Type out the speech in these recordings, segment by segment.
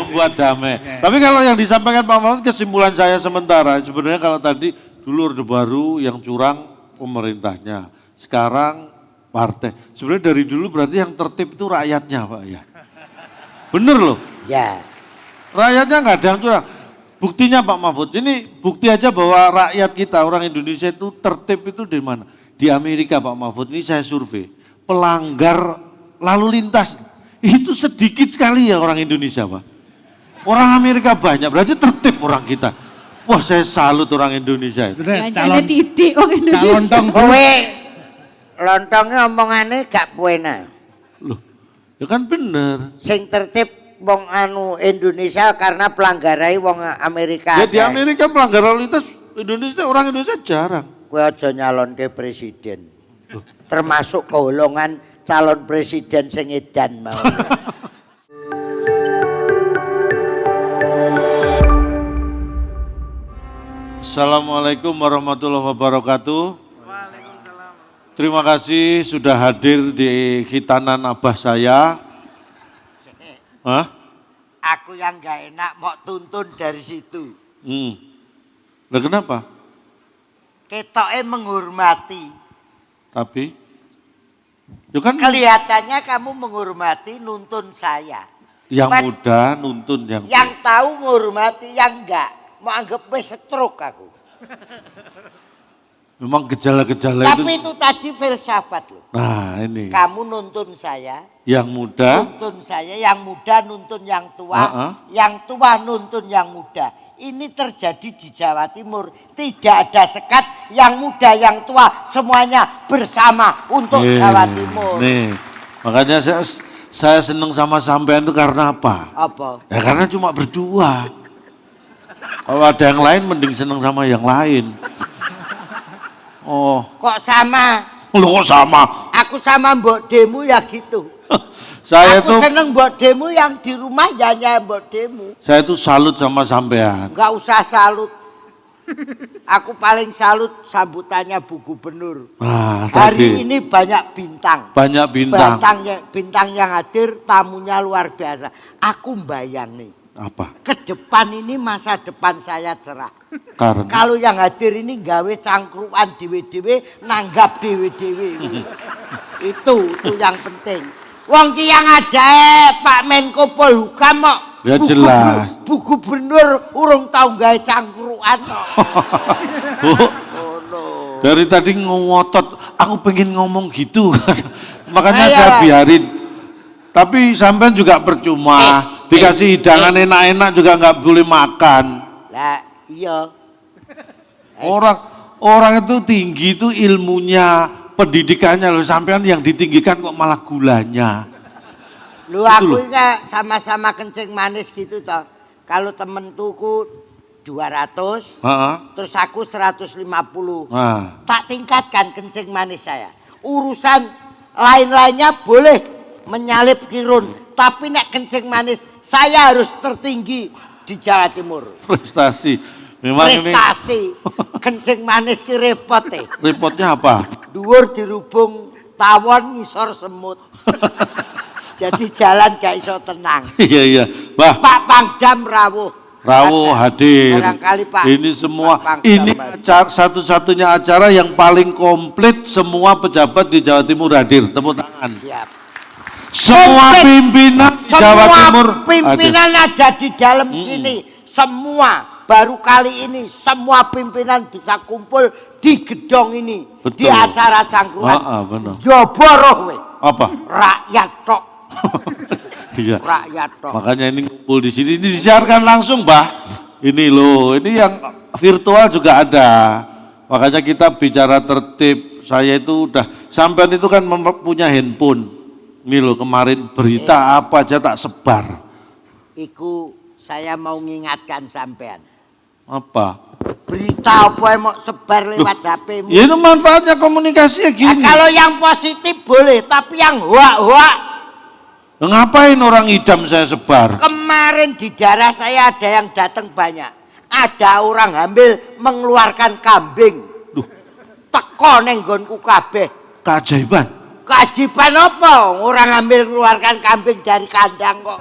membuat damai. Tapi kalau yang disampaikan Pak Mahfud, kesimpulan saya sementara, sebenarnya kalau tadi dulu Orde Baru yang curang pemerintahnya, sekarang partai. Sebenarnya dari dulu berarti yang tertib itu rakyatnya Pak ya. Bener loh. Ya. Rakyatnya nggak ada yang curang. Buktinya Pak Mahfud, ini bukti aja bahwa rakyat kita, orang Indonesia itu tertib itu di mana? Di Amerika Pak Mahfud, ini saya survei. Pelanggar lalu lintas, itu sedikit sekali ya orang Indonesia Pak. Orang Amerika banyak, berarti tertib orang kita. Wah saya salut orang Indonesia. Calon titik orang Indonesia. Lontong kowe, lontongnya omongannya gak puena. Loh, ya kan bener. Sing tertib wong anu Indonesia karena pelanggarai wong Amerika. Ya di Amerika pelanggar lalu lintas, Indonesia orang Indonesia jarang. Kowe aja nyalon ke presiden. Termasuk golongan calon presiden sing edan mau. Assalamualaikum warahmatullahi wabarakatuh. Waalaikumsalam. Terima kasih sudah hadir di khitanan abah saya. Hah? Aku yang gak enak mau tuntun dari situ. Nah kenapa? Ketoknya menghormati. Tapi, ya kan Kelihatannya kamu menghormati nuntun saya. yang muda nuntun yang tahu menghormati, yang enggak mau anggap stroke aku. Memang gejala-gejala Tapi itu tadi filsafat loh. Nah ini. Kamu nuntun saya. Yang muda. Nuntun saya, yang muda nuntun yang tua. Yang tua nuntun yang muda. Ini terjadi di Jawa Timur. Tidak ada sekat, yang muda, yang tua. Semuanya bersama untuk Jawa Timur. Nih, makanya saya seneng sama sampean itu karena apa? Apa? Ya karena cuma berdua. Kalau ada yang lain mending seneng sama yang lain. Oh. Kok sama? Loh kok sama? Aku sama Mbok Demu ya gitu. Aku seneng Mbok Demu yang di rumah ya Mbok Demu. Saya tuh salut sama sampean. Enggak usah salut. Aku paling salut sambutannya Bu Gubernur. Hari ini banyak bintang. Banyak bintang. Bintang yang hadir, tamunya luar biasa. Aku bayang nih. Apa? Ke depan ini masa depan saya cerah. Karena kalau yang hadir ini gawe cangkruan dewe-dewe, nanggap dewe-dewe. itu yang penting. Wong ki yang ada Pak Menko Polhukam kok. Ya jelas. Bu Gubernur urung tau gawe cangkruan kok. Dari tadi ngotot, aku pengen ngomong gitu. Makanya saya biarin. Tapi sampean juga percuma. Dikasih hidangan enak-enak juga nggak boleh makan. Lah iya. Orang itu tinggi itu ilmunya, pendidikannya loh. Sampean yang ditinggikan kok malah gulanya. Lu aku ini sama-sama kencing manis gitu toh. Kalau temen tuku 200, terus aku 150. Tak tingkatkan kencing manis saya. Urusan lain-lainnya boleh menyalip kirun, tapi nek kencing manis saya harus tertinggi di Jawa Timur. Prestasi. Memang prestasi. Kencing manis ki repot Repotnya apa? Dhuwur dirubung tawon, ngisor semut. Jadi jalan gak iso tenang. Iya. Pak Pangdam rawuh hadir. Pak. Ini semua, ini satu-satunya acara yang paling komplit, semua pejabat di Jawa Timur hadir. Tepuk tangan. Siap. Semua pimpinan di Jawa Timur pimpinan ada di dalam sini. Semua baru kali ini semua pimpinan bisa kumpul di gedung ini. Betul. Di acara cangkruan. Joboroh apa? Rakyat tok. Iya. Rakyat tok. Makanya ini ngumpul di sini, ini disiarkan langsung, Mbah. Ini loh, ini yang virtual juga ada. Makanya kita bicara tertib. Saya itu udah, sampean itu kan punya handphone. Ini loh kemarin berita apa aja tak sebar. Iku saya mau ngingatkan sampean. Apa? Berita apa yang mau sebar lewat HP-mu? Ya itu manfaatnya komunikasi ya gini. Kalau yang positif boleh, tapi yang hoak-hoak. Ngapain orang idam saya sebar? Kemarin di daerah saya ada yang datang banyak. Ada orang hamil mengeluarkan kambing. Teko ning nggonku kabeh. Keajaiban. Keajaiban apa? Orang hamil mengeluarkan kambing dari kandang kok.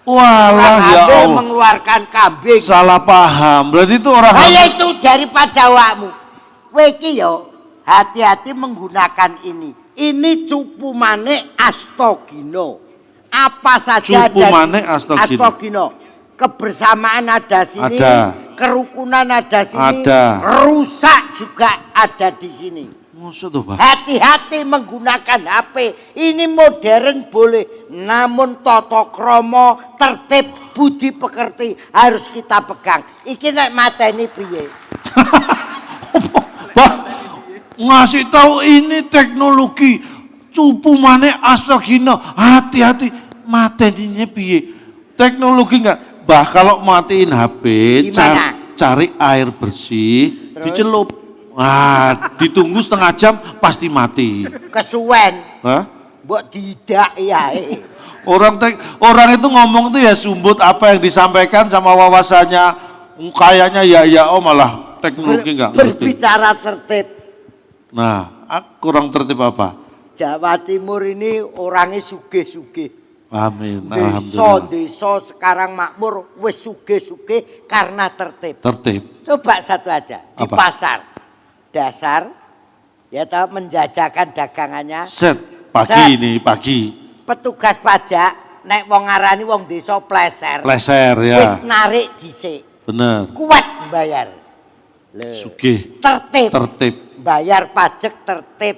Walah ya Allah. Mengeluarkan kambing. Salah paham. Berarti itu orang Kayak itu daripada awakmu. Kowe iki yo hati-hati menggunakan ini. Ini cupu manik Astagina. Apa saja Cupu manik Astagina. Kebersamaan ada sini, ada. Kerukunan ada sini, ada. Rusak juga ada di sini. Maksud apa? Hati-hati menggunakan HP. Ini modern boleh, namun tata krama, tertib, budi pekerti harus kita pegang. Iki nek mateni piye? Bah, ngasih tahu ini teknologi cupu manik Astagina. Hati-hati mateninya piye? Teknologi enggak. Bah, kalau matiin HP, cari air bersih, terus? Dicelup. Nah, ditunggu setengah jam pasti mati. Kesuwen. Hah? Mbok tidak ya. Orang itu ngomong tuh ya sumbut apa yang disampaikan sama wawasannya. Kayaknya ya malah teknologi enggak berbicara tertib. Nah, kurang tertib apa? Jawa Timur ini orangnya sugih-sugih. Amin. Alhamdulillah. Desa sekarang makmur wis sugih-sugih karena tertib. Tertib. Coba satu aja di apa? Pasar. Dasar ya tahu menjajakan dagangannya. Set pagi. Petugas pajak nek wong ngarani wong desa pleser. Pleser ya. Wis narik dhisik. Bener. Kuat bayar. Sugih. Tertib. Bayar pajak tertib.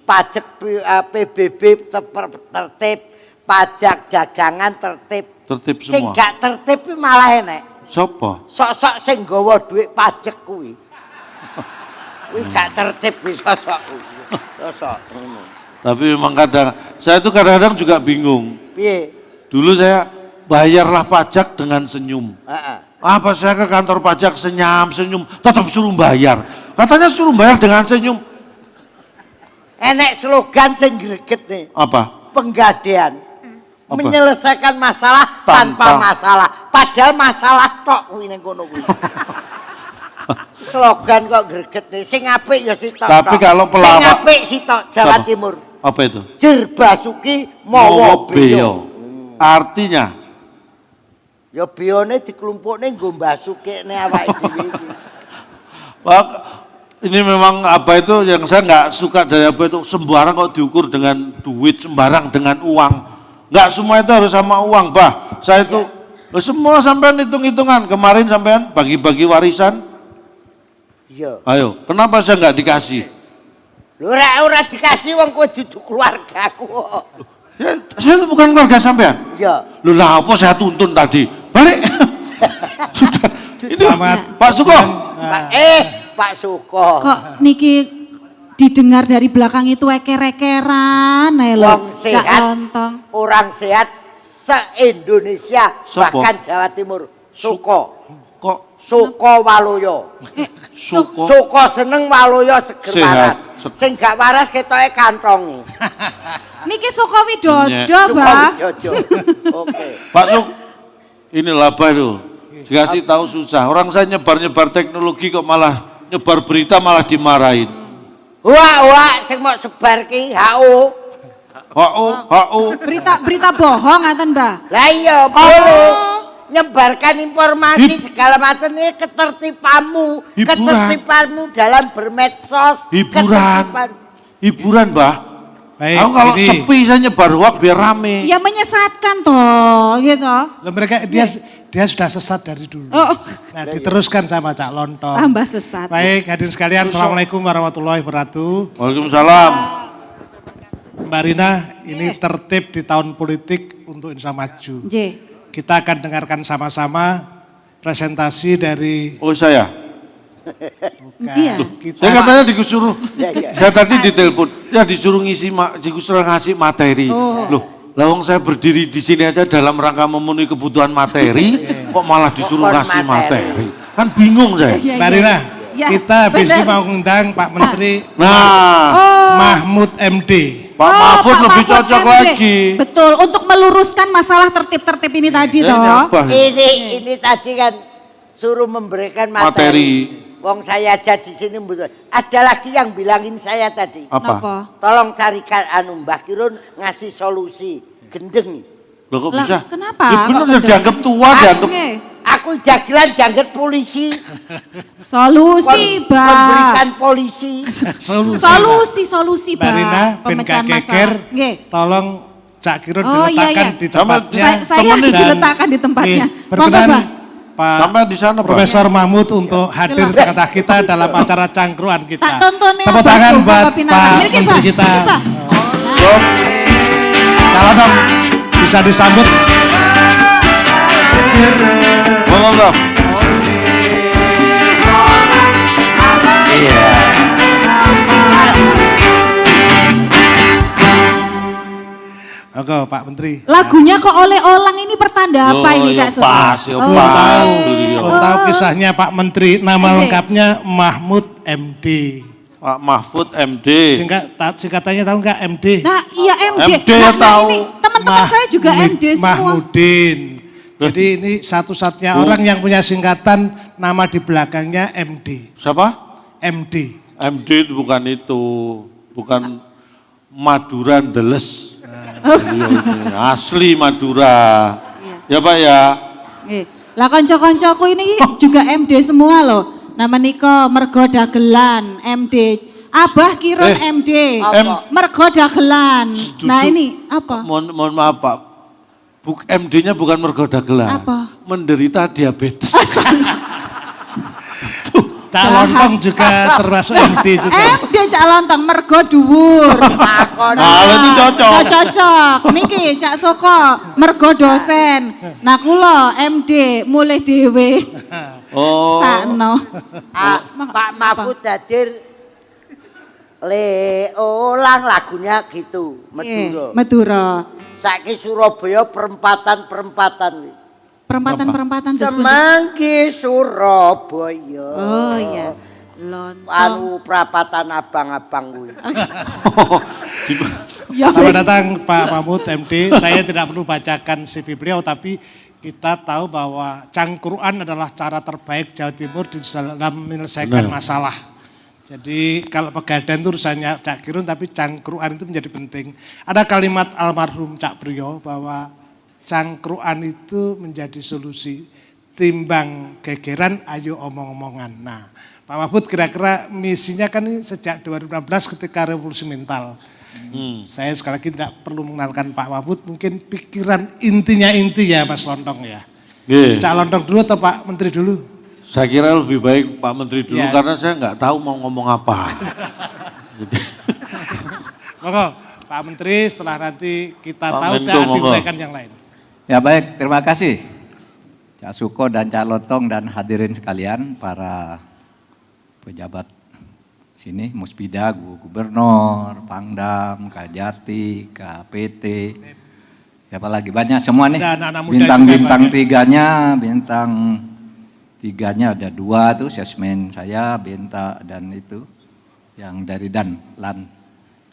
Pajak PBB tertib. Pajak dagangan tertib. Tertib semua. Sing gak tertib malah enek. Sopo? Sok-sok sing nggawa dhuwit pajak kuwi. Kuwi gak tertib wis sosok kuwi. Sosok ngono. Tapi memang saya tuh kadang-kadang juga bingung. Piye? Dulu saya bayarlah pajak dengan senyum. Heeh. Apa saya ke kantor pajak senyum, tetap suruh bayar. Katanya suruh bayar dengan senyum. Enek slogan sing greget nih. Apa? Penggadean. Apa? Menyelesaikan masalah tanpa masalah. Padahal masalah tok kuwi ning kono kuwi. Slogan kok greget nih. Sing apik ya sitok. Tapi kalau pelawak. Sing apik sitok Jawa Timur. Apa itu? Jir basuki mawa beyo. Artinya? Ya beyone diklumpukne nggo mbasukne awake dhewe iki. Pak, ini memang apa itu yang saya nggak suka dari apa itu sembarang kok diukur dengan duit, sembarang dengan uang. Nggak semua itu harus sama uang, bah. Saya itu semua sampean hitung-hitungan. Kemarin sampean bagi-bagi warisan. Iya. Ayo, kenapa saya nggak dikasih? Lho ora dikasih wong kowe dudu keluargaku. Ya, saya bukan keluarga sampean. Iya. Lho lah apa saya tuntun tadi? Balik. Sudah. Ini Selamat Pak Suko. Pak Suko. Kok niki didengar dari belakang itu eker-ekeran ae lho. Wong sehat. Lontong. Orang sehat se-Indonesia Sopo? bahkan Jawa Timur. Suko. Kok Suko Waluyo. Suko? Suko seneng Waluyo seger Sehat. waras. Sing gak waras ketoke kantonge. Niki Suko Widodo, Suko Mbah. Widodo. Oke. Pak Suk, ini apa itu? Dikasih tahu susah. Orang saya nyebar-nyebar teknologi kok malah nyebar berita malah dimarahin. Wah, sing mau sebar ki HO. HO. Berita bohong ngaten, Mbah. Lah iya, boleh. Nyebarkan informasi segala macam ini ketertibanmu, ketertibanmu dalam bermedsos, hiburan, Mbah. Baik, aku kalau ini, sepi saya nyebar hoax biar rame. Ya menyesatkan toh, gitu. mereka dia sudah sesat dari dulu. Nah, diteruskan sama Cak Lontong. Tambah sesat. Baik, hadirin sekalian, Assalamualaikum warahmatullahi wabarakatuh. Waalaikumsalam. Mbak Rina, ini tertib di tahun politik untuk Indonesia Maju. Nggih. Kita akan dengarkan sama-sama presentasi dari... Oh saya? Iya. Saya katanya disuruh, Iya. saya tadi ditelepon, ya disuruh disuruh ngasih materi. Loh, lawang saya berdiri di sini aja dalam rangka memenuhi kebutuhan materi, kok malah disuruh ngasih materi. Kan bingung saya. Mbak Rina, kita habis ini mau ngundang Pak Menteri Mahfud MD. Pak Mahfud lebih cocok lagi. Betul, untuk meluruskan masalah tertib-tertib ini tadi toh. Ini tadi kan suruh memberikan materi. Wong saya aja di sini betul. Ada lagi yang bilangin saya tadi. Apa? Tolong carikan Mbah Kirun ngasih solusi gendeng. Loh kok Lah, bisa? kenapa, Ya bener Pak ya Bejo? dianggap tua, dianggap Nggih. Aku jagelan jangget polisi. Solusi, Pak. Memberikan polisi. Solusi, Mbak Rina, Pak. ben Pemecahan gak geger, masalah. Nggih. tolong Cak Kirun Oh, iya, diletakkan iya. di tempatnya. Saya Temenin. diletakkan di tempatnya. Nih, berkenan Monggo, Pak. Pak Sampai di sana, Pak. Profesor Mahmud untuk hadir di kata kita dalam acara cangkruan kita. Tak tontonnya Tepuk Bapak, tangan Bapak buat Pinara. Pak Niki, Menteri Pak. kita. Niki, Pak. Loh, Calon dong, bisa disambut. monggo. Iya. Oke Pak Menteri. Lagunya kok oleh Olang ini pertanda apa ini, ya Cak Suko? pas, ya Oh, pas. Tahu, beliau. belum tahu kisahnya Pak Menteri. Nama Oke. lengkapnya Mahmud MD. Pak Mahfud MD. Singkatannya tahu nggak MD? Nah, iya MD. MD ya tahu. Ini teman-teman saya juga MD semua. Mahmudin. Jadi ini satu-satunya orang yang punya singkatan nama di belakangnya MD. Siapa? MD. MD itu bukan itu, bukan Madura Ndeles. Oh. Beliau ini asli Madura. Iya. Ya Pak ya. Nggih. Lah kanca-kancaku ini juga MD semua loh. Nama niko mergo dagelan MD. Abah Kiron MD. Apa? Mergo dagelan. Duduk. Nah ini apa? Mohon maaf Pak. MD-nya bukan mergo dagelan. Apa? Menderita diabetes. Cak Lontong juga termasuk MD juga. MD Cak Lontong mergo dhuwur. Takon. Nah, itu cocok. Nah, cocok. Niki Cak Soko mergo dosen. Nah kula MD mulai dhewe. Oh. Sakno. Pak Mahfud hadir Olang lagunya gitu, Madura. Madura. Saiki Surabaya perempatan-perempatan. Perempatan-perempatan terus pundi? Semanggi Surabaya. Oh iya. Lontong. Anu perapatan abang-abang kuwi. Ya Selamat wis. datang Pak Mahmud MD. Saya tidak perlu bacakan CV beliau, tapi kita tahu bahwa cangkruan adalah cara terbaik Jawa Timur di dalam menyelesaikan masalah. Jadi kalau pegadaian itu urusannya Cak Kirun, tapi cangkruan itu menjadi penting. Ada kalimat almarhum Cak Priyo bahwa cangkruan itu menjadi solusi, timbang gegeran ayo omong-omongan. Nah Pak Mahfud kira-kira misinya kan ini sejak 2016 ketika revolusi mental. Saya sekali lagi tidak perlu mengenalkan Pak Mahfud, mungkin pikiran intinya ya Mas Lontong ya. Nggih. Cak Lontong dulu atau Pak Menteri dulu? Saya kira lebih baik Pak Menteri dulu Ya. karena saya nggak tahu mau ngomong apa. Jadi, Monggo Pak Menteri setelah nanti kita Pak tahu Menko, dan monggo. diberikan yang lain. Ya baik, terima kasih Cak Suko dan Cak Lontong dan hadirin sekalian, para pejabat sini, Muspida, Gubernur, Pangdam, Kajati, KPT, siapa lagi, banyak semua nih. Ada anak-anak muda Bintang-bintang juga banyak. bintang tiganya ada 2 tuh, sesmen saya, Benta dan itu, yang dari Lan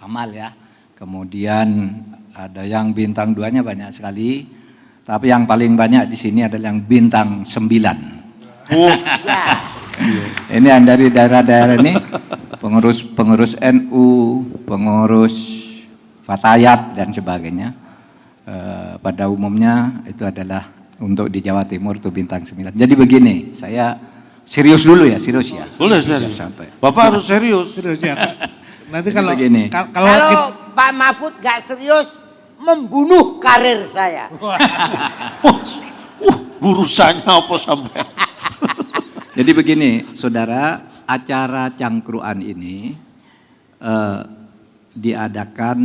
Amal ya. Kemudian ada yang bintang 2-nya banyak sekali. Tapi yang paling banyak di sini adalah yang bintang 9. oh, Ini yang dari daerah-daerah ini, pengurus NU, pengurus Fatayat dan sebagainya. Pada umumnya itu adalah untuk di Jawa Timur itu bintang 9. Jadi begini, saya serius dulu ya, serius ya. boleh Serius serius. sampai. Bapak harus serius. Serius ya. Nanti kalau Begini. kalau Kalau kita, Pak Mahfud gak serius membunuh karir saya. Urusannya apa sampai? Jadi begini, saudara, acara cangkruan ini diadakan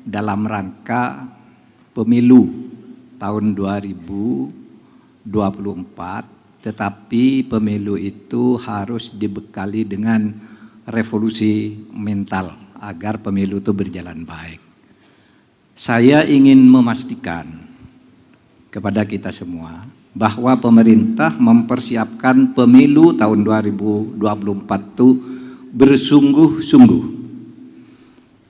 dalam rangka pemilu tahun 2024, tetapi pemilu itu harus dibekali dengan revolusi mental agar pemilu itu berjalan baik. Saya ingin memastikan kepada kita semua bahwa pemerintah mempersiapkan pemilu tahun 2024 itu bersungguh-sungguh.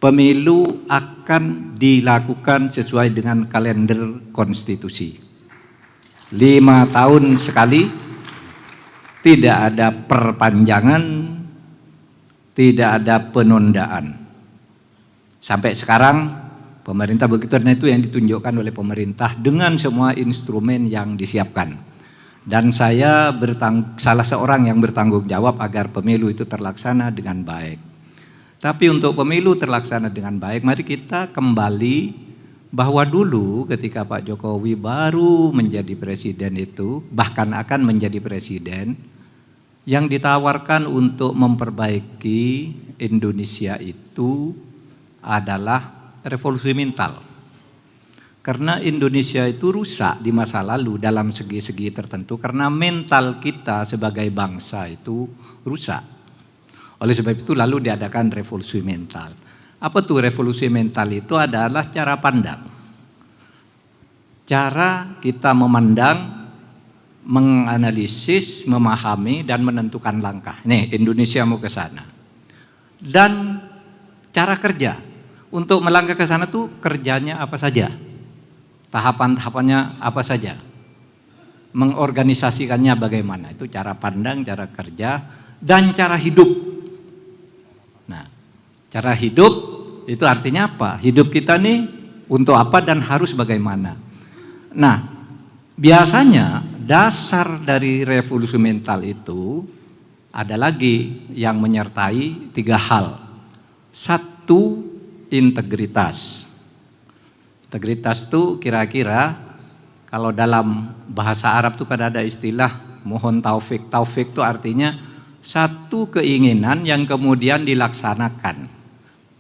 Pemilu akan dilakukan sesuai dengan kalender konstitusi. 5 tahun sekali, tidak ada perpanjangan, tidak ada penundaan. Sampai sekarang Pemerintah begitu, dan itu yang ditunjukkan oleh pemerintah dengan semua instrumen yang disiapkan. Dan saya salah seorang yang bertanggung jawab agar pemilu itu terlaksana dengan baik. Tapi untuk pemilu terlaksana dengan baik, mari kita kembali bahwa dulu ketika Pak Jokowi baru menjadi presiden itu, bahkan akan menjadi presiden, yang ditawarkan untuk memperbaiki Indonesia itu adalah revolusi mental. Karena Indonesia itu rusak di masa lalu dalam segi-segi tertentu karena mental kita sebagai bangsa itu rusak. Oleh sebab itu lalu diadakan revolusi mental. Apa tuh revolusi mental itu? Adalah cara pandang. Cara kita memandang, menganalisis, memahami dan menentukan langkah. Nih, Indonesia mau ke sana. Dan cara kerja. Untuk melangkah ke sana tuh kerjanya apa saja? Tahapan-tahapannya apa saja? Mengorganisasikannya bagaimana? Itu cara pandang, cara kerja, dan cara hidup. Nah, cara hidup itu artinya apa? Hidup kita nih untuk apa dan harus bagaimana? Nah, biasanya dasar dari revolusi mental itu ada lagi yang menyertai 3 hal. 1, integritas. Integritas itu kira-kira kalau dalam bahasa Arab itu kan ada istilah mohon taufik. Taufik itu artinya satu keinginan yang kemudian dilaksanakan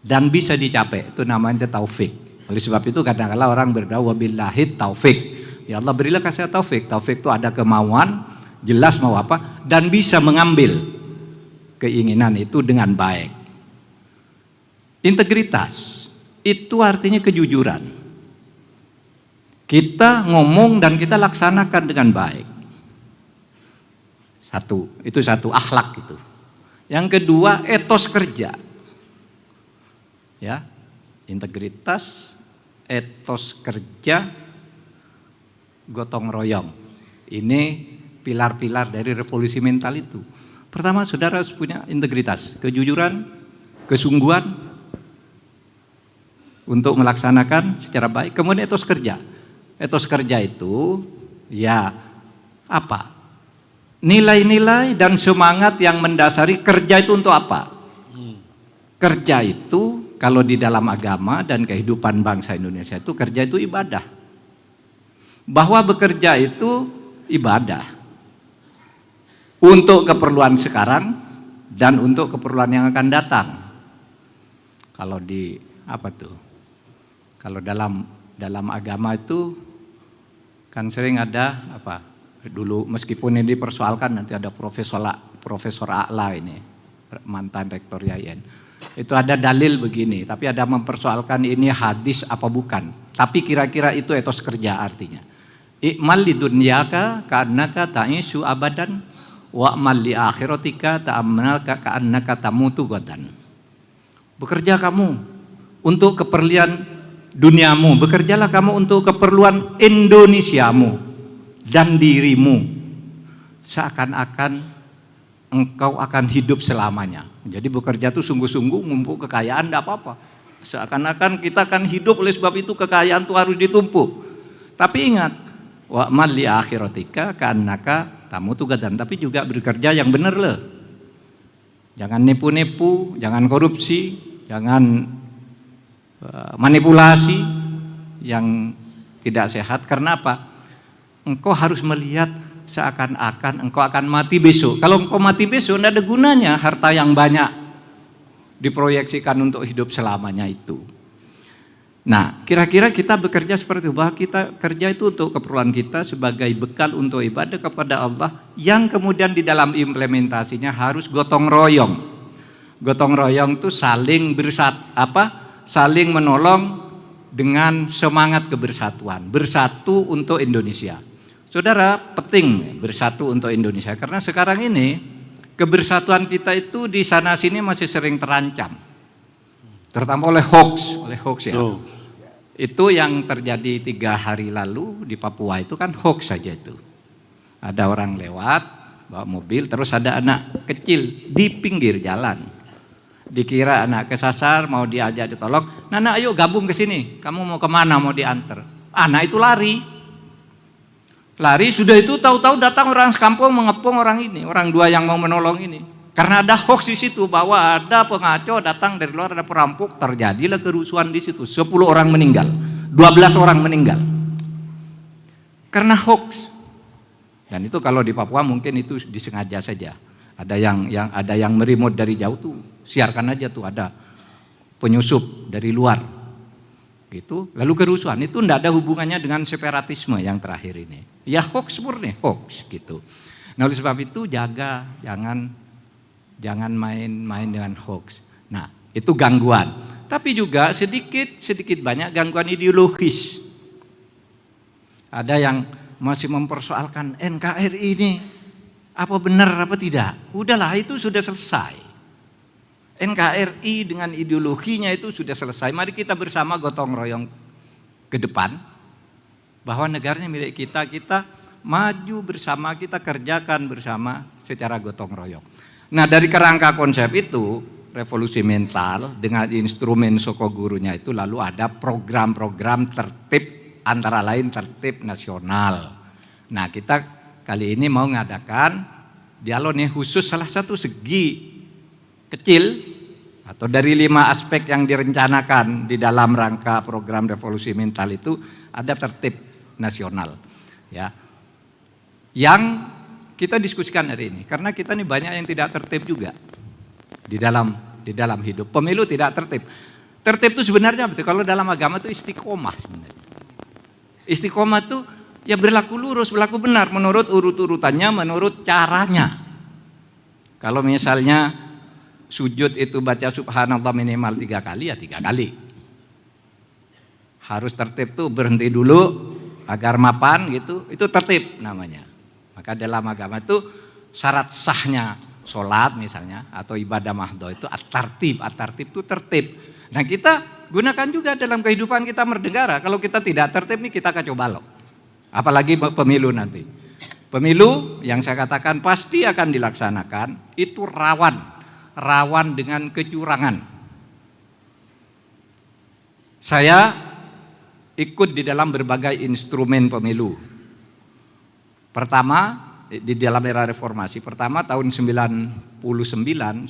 dan bisa dicapai, itu namanya taufik. Oleh sebab itu kadang-kadang orang berdoa wabillahi taufik. Ya Allah berilah kasih taufik. Taufik itu ada kemauan, jelas mau apa dan bisa mengambil keinginan itu dengan baik. Integritas itu artinya kejujuran. Kita ngomong dan kita laksanakan dengan baik. Itu satu akhlak itu. Yang kedua etos kerja. Ya, integritas, etos kerja, gotong royong. Ini pilar-pilar dari revolusi mental itu. Pertama, saudara harus punya integritas, kejujuran, kesungguhan untuk melaksanakan secara baik. Kemudian etos kerja. Etos kerja itu ya apa? Nilai-nilai dan semangat yang mendasari kerja itu untuk apa? Kerja itu kalau di dalam agama dan kehidupan bangsa Indonesia itu kerja itu ibadah. Bahwa bekerja itu ibadah. Untuk keperluan sekarang dan untuk keperluan yang akan datang. Kalau di apa tuh? Kalau dalam agama itu kan sering ada apa? Dulu meskipun ini dipersoalkan nanti ada Profesor A'la ini mantan rektor YAIN. Itu ada dalil begini, tapi ada mempersoalkan ini hadis apa bukan. Tapi kira-kira itu etos kerja artinya. I'mal li dunyaka ka'annaka ta'ishu abadan wa'mal li akhiratika ta'amnaka ka'annaka tamutu gadan. Bekerja kamu untuk keperluan duniamu, bekerjalah kamu untuk keperluan Indonesiamu dan dirimu. Seakan-akan engkau akan hidup selamanya. Jadi bekerja itu sungguh-sungguh ngumpul kekayaan tidak apa-apa. Seakan-akan kita akan hidup, oleh sebab itu kekayaan itu harus ditumpuk. Tapi ingat, wa'mal li akhiratika ka'annaka tamutu gadan. Tapi juga bekerja yang benar loh. Jangan nipu-nipu, jangan korupsi, jangan manipulasi yang tidak sehat. Karena apa? Engkau harus melihat seakan-akan engkau akan mati besok. Kalau engkau mati besok tidak ada gunanya harta yang banyak diproyeksikan untuk hidup selamanya itu. Nah, kira-kira kita bekerja seperti itu, bahwa kita kerja itu untuk keperluan kita sebagai bekal untuk ibadah kepada Allah yang kemudian di dalam implementasinya harus gotong royong. Gotong royong itu saling saling menolong dengan semangat kebersatuan, bersatu untuk Indonesia. Saudara, penting bersatu untuk Indonesia karena sekarang ini kebersatuan kita itu di sana sini masih sering terancam, terutama oleh hoax ya. Itu yang terjadi 3 hari lalu di Papua itu kan hoax saja itu. Ada orang lewat bawa mobil terus ada anak kecil di pinggir jalan. dikira anak kesasar, mau diajak ditolong. Nana ayo gabung ke sini, kamu mau kemana, mau diantar. Anak itu lari. Lari, sudah itu tahu-tahu datang orang sekampung mengepung orang ini, orang dua yang mau menolong ini. Karena ada hoax di situ bahwa ada pengaco datang dari luar, ada perampok, terjadilah kerusuhan di situ. 10 orang meninggal, 12 orang meninggal. Karena hoax. Dan itu kalau di Papua mungkin itu disengaja saja. Ada yang meremote dari jauh tuh, siarkan aja tuh ada penyusup dari luar. Gitu. Lalu kerusuhan itu tidak ada hubungannya dengan separatisme yang terakhir ini. Ya hoax murni, hoax gitu. Nah oleh sebab itu jangan main-main dengan hoax. Nah itu gangguan. Tapi juga sedikit banyak gangguan ideologis. Ada yang masih mempersoalkan NKRI ini apa benar apa tidak. Udahlah itu sudah selesai. NKRI dengan ideologinya itu sudah selesai. Mari kita bersama gotong royong ke depan. Bahwa negaranya milik kita, kita maju bersama, kita kerjakan bersama secara gotong royong. Nah dari kerangka konsep itu, revolusi mental dengan instrumen Sokogurunya itu lalu ada program-program tertib, antara lain tertib nasional. Nah kita kali ini mau mengadakan dialog nih khusus salah satu segi kecil atau dari 5 aspek yang direncanakan di dalam rangka program revolusi mental itu ada tertib nasional ya yang kita diskusikan hari ini karena kita ini banyak yang tidak tertib juga di dalam hidup. Pemilu tidak tertib. Tertib itu sebenarnya betul kalau dalam agama itu istiqomah sebenarnya. Istiqomah itu ya berlaku lurus, berlaku benar menurut urut-urutannya, menurut caranya. Kalau misalnya sujud itu baca subhanallah minimal 3 kali ya 3 kali. Harus tertib tuh berhenti dulu agar mapan gitu, itu tertib namanya. Maka dalam agama itu syarat sahnya sholat misalnya atau ibadah mahdoh itu at-tartib itu tertib. Nah kita gunakan juga dalam kehidupan kita bernegara. Kalau kita tidak tertib nih kita kacau balau. Apalagi pemilu nanti. Pemilu yang saya katakan pasti akan dilaksanakan itu rawan dengan kecurangan. Saya ikut di dalam berbagai instrumen pemilu. Pertama di dalam era reformasi, pertama tahun 99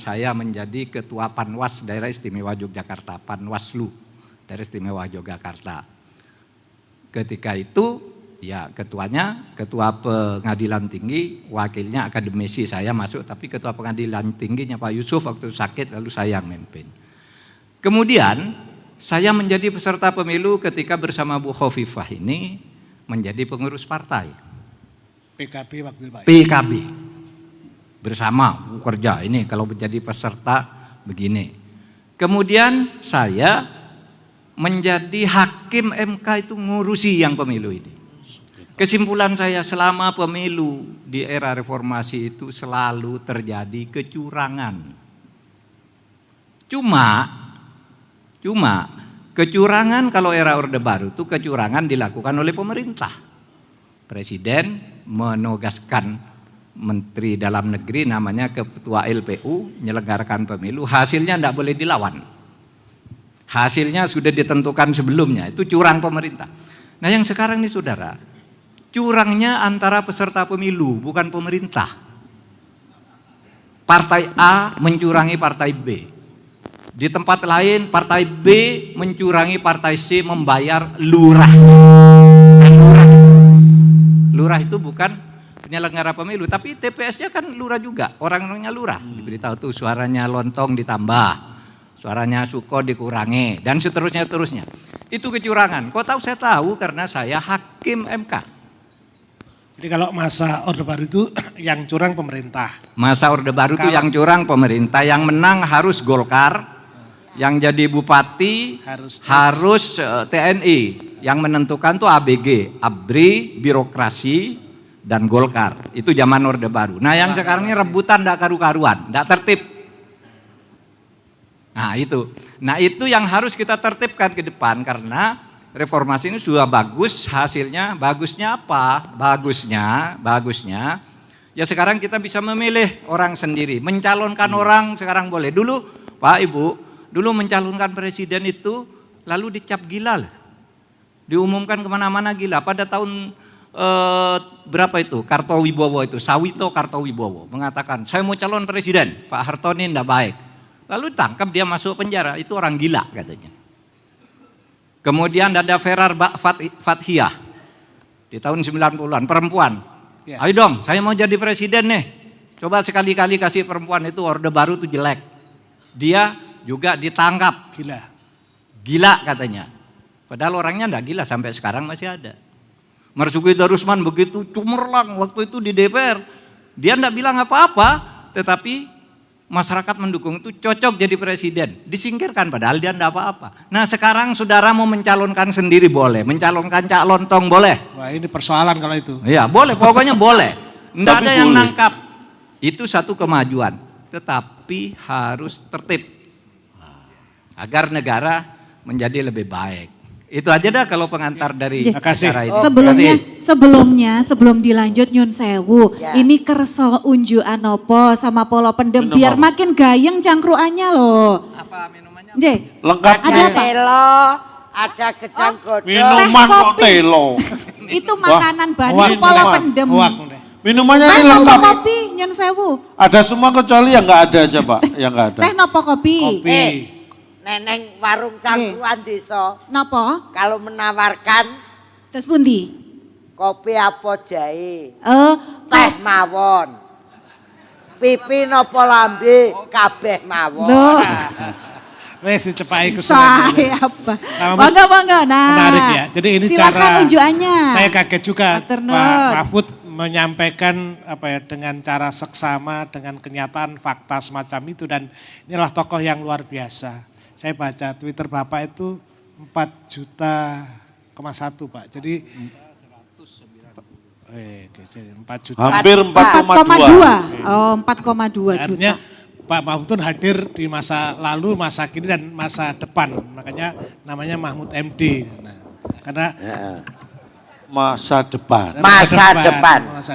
saya menjadi ketua Panwas Daerah Istimewa Yogyakarta, Panwaslu Daerah Istimewa Yogyakarta. Ketika itu ya ketuanya ketua pengadilan tinggi, wakilnya akademisi, saya masuk tapi ketua pengadilan tingginya Pak Yusuf waktu sakit lalu saya yang memimpin. Kemudian saya menjadi peserta pemilu ketika bersama Bu Khofifah ini menjadi pengurus partai. PKB waktu itu Pak. PKB. Bersama kerja ini kalau menjadi peserta begini. Kemudian saya menjadi hakim MK itu ngurusi yang pemilu ini. Kesimpulan saya selama pemilu di era reformasi itu selalu terjadi kecurangan. Cuma kecurangan kalau era Orde Baru itu kecurangan dilakukan oleh pemerintah. Presiden menugaskan Menteri Dalam Negeri namanya Ketua LPU menyelenggarakan pemilu, hasilnya tidak boleh dilawan. Hasilnya sudah ditentukan sebelumnya, itu curang pemerintah. Nah yang sekarang ini saudara, curangnya antara peserta pemilu bukan pemerintah. Partai A mencurangi partai B. Di tempat lain partai B mencurangi partai C membayar lurah. Lurah itu bukan penyelenggara pemilu, tapi TPS-nya kan lurah juga, orang-orangnya lurah. Diberitahu tuh suaranya Lontong ditambah, suaranya Suko dikurangi, dan seterusnya. Itu kecurangan. Kok tahu? Saya tahu karena saya hakim MK. Jadi kalau masa Orde Baru itu yang curang pemerintah. Masa Orde Baru itu yang curang pemerintah, yang menang harus Golkar. Yang jadi bupati harus TNI, yang menentukan tuh ABG, ABRI, birokrasi, dan Golkar. Itu zaman Orde Baru. Nah yang sekarang ini rebutan tidak karu-karuan, tidak tertib. Nah itu yang harus kita tertibkan ke depan karena reformasi ini sudah bagus hasilnya. Bagusnya apa? Bagusnya ya sekarang kita bisa memilih orang sendiri, mencalonkan orang sekarang boleh. Dulu Pak Ibu, dulu mencalonkan presiden itu lalu dicap gila lah. Diumumkan kemana-mana gila. Pada tahun berapa itu? Kartowibowo itu, Sawito Kartowibowo mengatakan, saya mau calon presiden, Pak Harto ini enggak baik. Lalu ditangkap, dia masuk penjara, itu orang gila katanya. Kemudian ada Ferar Fathiyah di tahun 90-an, perempuan. Ya. Ayo dong, saya mau jadi presiden nih. Coba sekali-kali kasih perempuan itu, Orde Baru itu jelek. Dia juga ditangkap. Gila katanya. Padahal orangnya enggak gila, sampai sekarang masih ada. Marzuki Darusman begitu cumerlang waktu itu di DPR. Dia enggak bilang apa-apa, tetapi masyarakat mendukung, itu cocok jadi presiden. Disingkirkan padahal dia enggak apa-apa. Nah sekarang saudara mau mencalonkan sendiri boleh, mencalonkan Cak Lontong boleh. Wah ini persoalan kalau itu. Iya boleh, pokoknya boleh. Enggak Tapi ada yang boleh. nangkap. Itu satu kemajuan. Tetapi harus tertib. Agar negara menjadi lebih baik. Itu aja dah kalau pengantar dari Terima kasih. acara ini. Sebelum dilanjut Nyun Sewu, Ya. ini kerso unjukan opo sama polo pendem Minum biar apa? makin gayeng cangkruannya loh. Apa minumannya? Nje, Lengkapnya Ada apa? Telo, ada gedang godong. minuman Teh kok kopi. telo. itu makanan Hoak, Bandung polo minuman. pendem. Hoak deh. Minumannya Teh ini nopo lengkap. kopi Nyun Sewu. Ada semua kecuali yang nggak ada aja Pak, yang nggak ada. Teh nopo kopi. Kopi. Neneng warung cangkruan desa Nopo? kalau menawarkan Terus pundi? kopi apa jahe, Eh, teh mawon, pipi nopo lambe kabeh mawon. loh. Wes cepai ke Saya apa? Nah, Bangga. Nah, menarik ya. Jadi ini silakan cara unjukannya. Saya kaget juga Matur nuwun. Pak Mahfud menyampaikan apa ya dengan cara seksama dengan kenyataan fakta semacam itu dan inilah tokoh yang luar biasa. Saya baca Twitter Bapak itu 4,1 Pak. Jadi 4 juta. Hampir 4,2. 4,2. Oh, 4,2 juta. Artinya Pak Mahfud itu hadir di masa lalu, masa kini dan masa depan. Makanya namanya Mahmud MD. Nah, karena Masa depan. Masa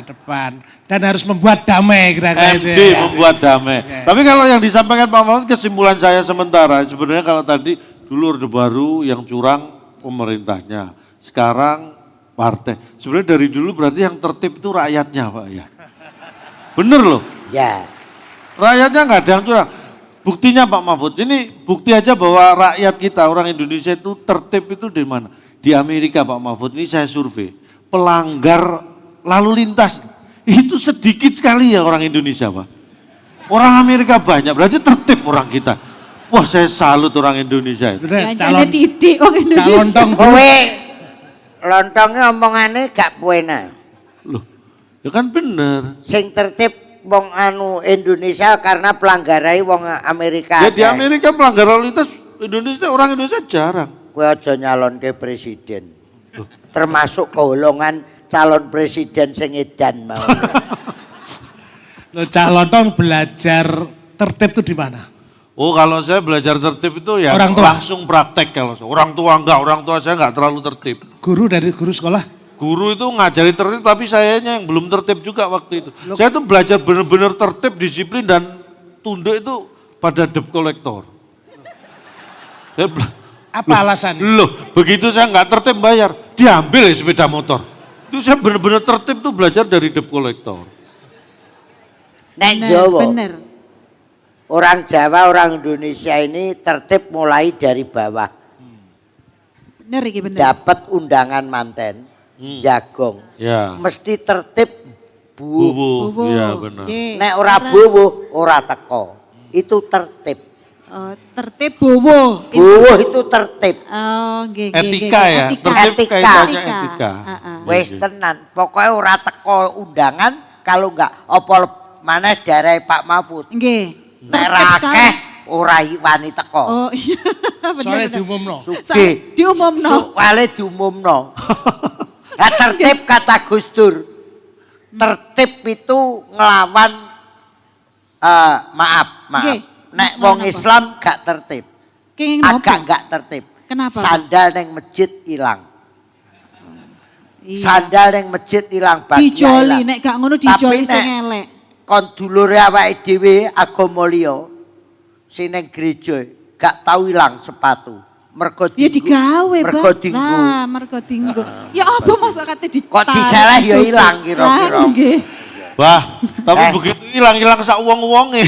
depan. Dan harus membuat damai kira-kira itu MD ya. membuat damai. Tapi kalau yang disampaikan Pak Mahfud, kesimpulan saya sementara, sebenarnya kalau tadi dulu Orde Baru yang curang pemerintahnya, sekarang partai. Sebenarnya dari dulu berarti yang tertib itu rakyatnya Pak ya. Bener loh, Ya, rakyatnya nggak ada yang curang. Buktinya Pak Mahfud, ini bukti aja bahwa rakyat kita, orang Indonesia itu tertib itu di mana? Di Amerika Pak Mahfud, ini saya survei, pelanggar lalu lintas itu sedikit sekali ya orang Indonesia Pak. Orang Amerika banyak, berarti tertib orang kita. Wah saya salut orang Indonesia. Udah, Jangan didik orang Indonesia. lontong kowe lontongnya omongane gak puena. Loh, ya kan bener. Sing tertib wong anu Indonesia karena pelanggarai wong Amerika. Ya di Amerika pelanggar lalu lintas, Indonesia orang Indonesia jarang. Kowe aja nyalonke presiden. Termasuk golongan calon presiden sing edan mau. Loh, Cak Lontong belajar tertib itu di mana? Oh kalau saya belajar tertib itu ya Orang tua? langsung praktek kalau saya. Orang tua enggak, orang tua saya enggak terlalu tertib. Guru dari guru sekolah? Guru itu ngajari tertib tapi sayanya yang belum tertib juga waktu itu. Saya tuh belajar benar-benar tertib, disiplin dan tunduk itu pada debt collector. Saya Apa alasannya? Loh, begitu saya nggak tertib bayar, diambil ya sepeda motor. Itu saya benar-benar tertib tuh belajar dari debt collector. Nek Jawa, Bener. orang Jawa, orang Indonesia ini tertib mulai dari bawah. Bener iki bener. Dapat undangan manten, jagong. Ya. Mesti tertib bu. Bubu. Iya benar. Nggih. Nek ora Terus, buwuh, ora teko. Itu tertib. tertib bowo. Buwuh itu tertib. Oh, nggih nggih, Etika nggih. ya, Etika. tertib Etika. kaitannya etika. Heeh. Wis tenan. Pokoknya ora teko undangan kalau enggak apa maneh darai Pak Mahfud. Nggih. Nek Tertib ra sekali. akeh ora wani teko. Oh iya. Bener, Soalnya bener. diumumno. Sugih. Diumumno. Soale diumumno. Nah, tertib kata Gus Dur. Tertib itu ngelawan maaf. Nggih. Nek Ngelawan wong apa? Islam gak tertib. Kenging Agak nopo? gak tertib. Kenapa? Sandal neng masjid hilang. Iya. Sandal neng masjid hilang bagi Dijoli nek gak ngono dijoli Tapi sing nek- elek. kon dulure awake dhewe agama liya sineng gereja gak tau ilang sepatu. Mergo Ya digawe, Pak. mergo dinggo. Lah, mergo dinggo. Ya apa masa kate ditarik. Kok diseleh ya ilang kira-kira. Lah, nggih. Wah, tapi begitu hilang-hilang sak uang-uangnya.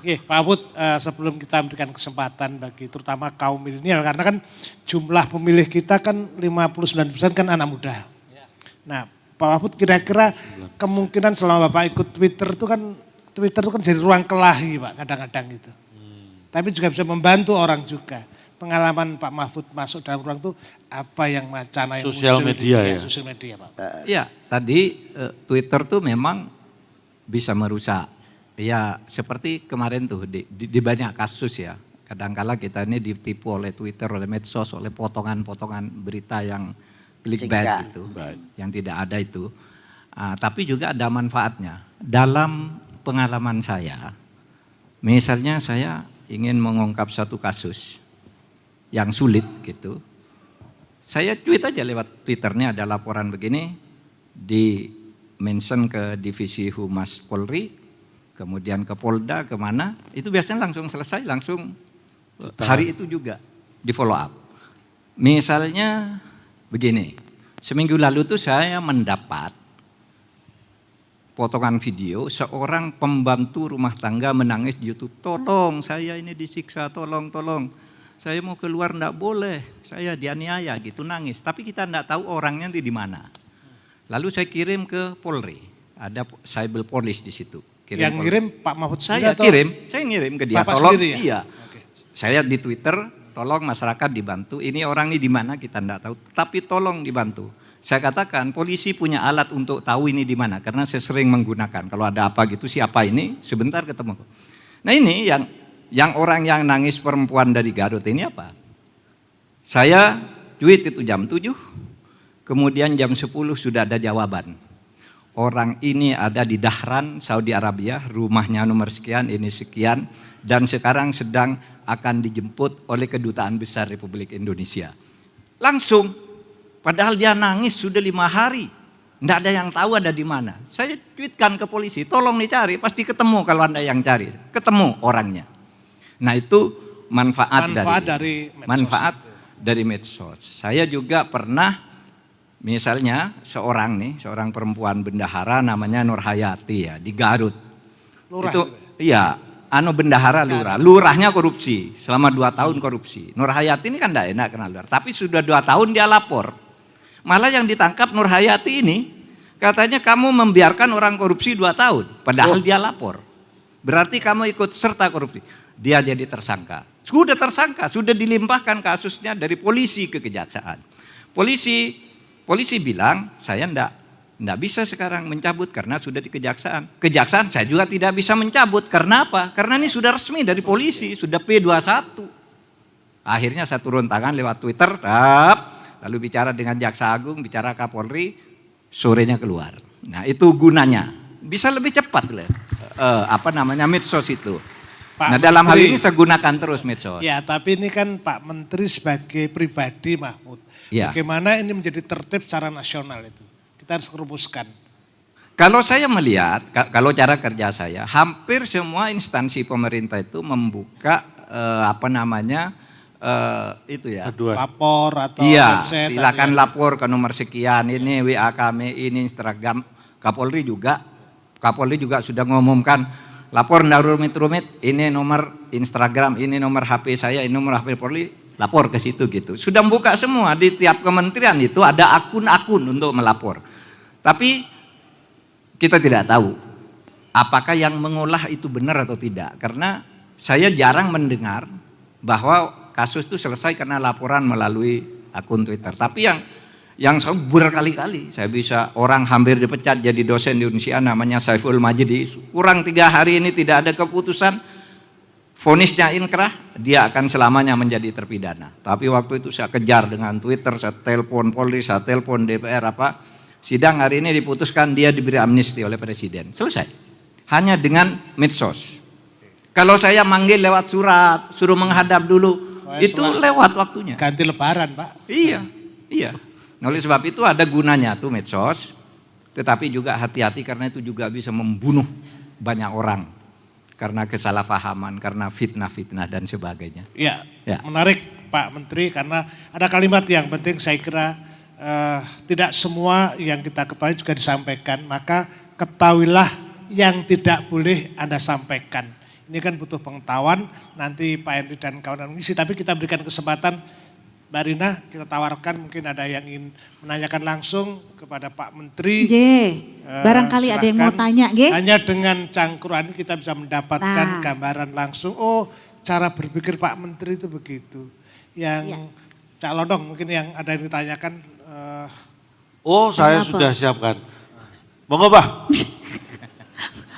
Oke, Pak Mahfud, sebelum kita memberikan kesempatan bagi terutama kaum milenial, karena kan jumlah pemilih kita kan 59% kan anak muda. Nah, Pak Mahfud kira-kira kemungkinan selama Bapak ikut Twitter itu kan jadi ruang kelahi Pak kadang-kadang gitu. Tapi juga bisa membantu orang juga. Pengalaman Pak Mahfud masuk dalam ruang itu apa yang wacana yang Sosial muncul media di ya? Sosial media Pak. Ya, tadi Twitter tuh memang bisa merusak. Ya, seperti kemarin tuh di banyak kasus ya. Kadangkala kita ini ditipu oleh Twitter, oleh medsos, oleh potongan-potongan berita yang clickbait gitu. Yang tidak ada itu. Tapi juga ada manfaatnya. Dalam pengalaman saya, misalnya saya ingin mengungkap satu kasus yang sulit gitu. Saya tweet aja lewat Twitternya ada laporan begini, di mention ke Divisi Humas Polri, kemudian ke Polda, kemana, itu biasanya langsung selesai, langsung hari itu juga di follow up. Misalnya begini, seminggu lalu tuh saya mendapat potongan video seorang pembantu rumah tangga menangis di YouTube. Tolong, saya ini disiksa, tolong. Saya mau keluar enggak boleh, saya dianiaya gitu, nangis. Tapi kita enggak tahu orangnya di mana. Lalu saya kirim ke Polri, ada cyber police di situ. Yang ngirim Pak Mahfud saya sendiri saya ngirim ke dia. Bapak Tolong, sendiri ya? iya. Oke. Saya di Twitter, tolong masyarakat dibantu. Ini orang ini di mana kita enggak tahu, tapi tolong dibantu. Saya katakan polisi punya alat untuk tahu ini di mana karena saya sering menggunakan. Kalau ada apa gitu siapa ini sebentar ketemu. Nah ini yang orang yang nangis perempuan dari Garut ini apa? Saya tweet itu jam 7, kemudian jam 10 sudah ada jawaban. Orang ini ada di Dahran, Saudi Arabia, rumahnya nomor sekian, ini sekian, dan sekarang sedang akan dijemput oleh Kedutaan Besar Republik Indonesia. Langsung. Padahal dia nangis sudah 5 hari. Tidak ada yang tahu ada di mana. Saya tweetkan ke polisi, tolong dicari, pasti ketemu kalau Anda yang cari. Ketemu orangnya. Nah itu manfaat dari medsos. Saya juga pernah, misalnya seorang perempuan bendahara namanya Nur Hayati ya, di Garut. Lurah itu, gitu iya, bendahara lurah. Lurahnya korupsi, selama 2 tahun korupsi. Nur Hayati ini kan tidak enak kenal lurah, tapi sudah 2 tahun dia lapor. Malah yang ditangkap Nur Hayati ini, katanya kamu membiarkan orang korupsi 2 tahun, padahal dia lapor. Berarti kamu ikut serta korupsi. Dia jadi tersangka. Sudah tersangka, sudah dilimpahkan kasusnya dari polisi ke kejaksaan. Polisi bilang, saya enggak bisa sekarang mencabut karena sudah di kejaksaan. Kejaksaan saya juga tidak bisa mencabut, karena apa? Karena ini sudah resmi dari polisi, sudah P21. Akhirnya saya turun tangan lewat Twitter, lalu bicara dengan Jaksa Agung, bicara Kapolri, sorenya keluar. Nah itu gunanya, bisa lebih cepat medsos itu. Nah dalam hal ini saya gunakan terus medsos. Ya tapi ini kan Pak Menteri sebagai pribadi Mahfud. Ya. Bagaimana ini menjadi tertib secara nasional itu? Kita harus rumuskan. Kalau saya melihat, kalau cara kerja saya, hampir semua instansi pemerintah itu membuka itu ya. Lapor atau iya, website. silakan lapor ke nomor sekian, ini WA kami, ini Instagram. Kapolri juga sudah mengumumkan lapor ndak rumit-rumit, ini nomor Instagram, ini nomor HP saya, ini nomor HP Polri, lapor ke situ gitu. Sudah membuka semua, di tiap kementerian itu ada akun-akun untuk melapor. Tapi kita tidak tahu apakah yang mengolah itu benar atau tidak. Karena saya jarang mendengar bahwa kasus itu selesai karena laporan melalui akun Twitter. Tapi yang berkali-kali saya bisa orang hampir dipecat jadi dosen di Indonesia namanya Saiful Majdi. Kurang 3 hari ini tidak ada keputusan, vonisnya inkrah, dia akan selamanya menjadi terpidana. Tapi waktu itu saya kejar dengan Twitter, saya telepon Polri, saya telepon DPR sidang hari ini diputuskan dia diberi amnesti oleh Presiden. Selesai. Hanya dengan medsos. Kalau saya manggil lewat surat, suruh menghadap dulu, itu lewat waktunya. Ganti lebaran Pak. Iya. Nah, oleh sebab itu ada gunanya tuh medsos, tetapi juga hati-hati karena itu juga bisa membunuh banyak orang. karena kesalahpahaman, karena fitnah-fitnah dan sebagainya. Ya, Ya. menarik Pak Menteri karena ada kalimat yang penting saya kira tidak semua yang kita ketahui juga disampaikan, maka ketahuilah yang tidak boleh Anda sampaikan. Ini kan butuh pengetahuan, nanti Pak Henry dan kawan-kawan mengisi, tapi kita berikan kesempatan Mbak Rina, kita tawarkan mungkin ada yang ingin menanyakan langsung kepada Pak Menteri. Barangkali ada yang mau tanya, Hanya dengan cangkruan ini kita bisa mendapatkan gambaran langsung, oh cara berpikir Pak Menteri itu begitu. Yang Cak Londong mungkin yang ada yang ditanyakan. Saya sudah siapkan. Monggo Pak.